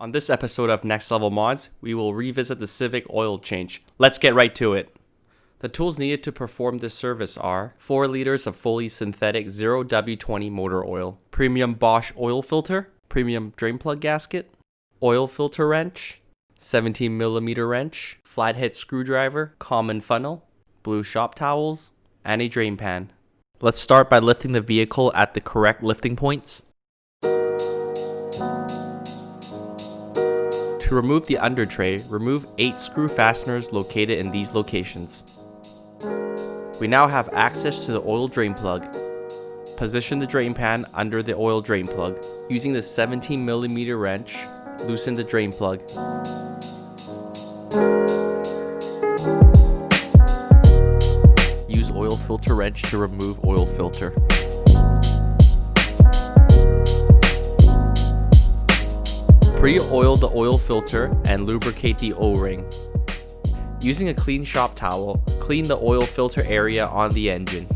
On this episode of Next Level Mods, we will revisit the Civic oil change. Let's get right to it. The tools needed to perform this service are 4 liters of fully synthetic 0W20 motor oil, premium Bosch oil filter, premium drain plug gasket, oil filter wrench, 17mm wrench, flathead screwdriver, common funnel, blue shop towels, and a drain pan. Let's start by lifting the vehicle at the correct lifting points. To remove the under tray, remove 8 screw fasteners located in these locations. We now have access to the oil drain plug. Position the drain pan under the oil drain plug. Using the 17mm wrench, loosen the drain plug. Use oil filter wrench to remove oil filter. Pre-oil the oil filter and lubricate the O-ring. Using a clean shop towel, clean the oil filter area on the engine.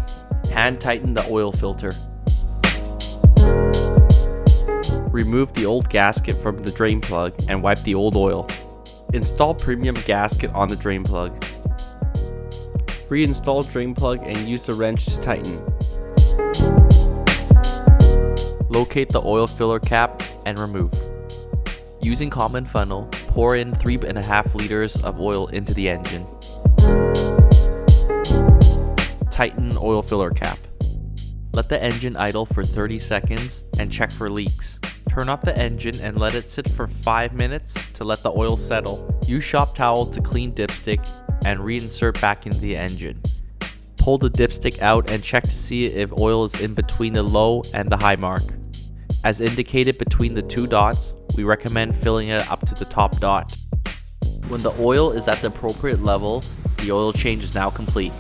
Hand tighten the oil filter. Remove the old gasket from the drain plug and wipe the old oil. Install premium gasket on the drain plug. Reinstall drain plug and use the wrench to tighten. Locate the oil filler cap and remove. Using common funnel, pour in 3.5 liters of oil into the engine. Tighten oil filler cap. Let the engine idle for 30 seconds and check for leaks. Turn off the engine and let it sit for 5 minutes to let the oil settle. Use shop towel to clean dipstick and reinsert back into the engine. Pull the dipstick out and check to see if oil is in between the low and the high mark. As indicated between the 2 dots, we recommend filling it up to the top dot. When the oil is at the appropriate level, the oil change is now complete.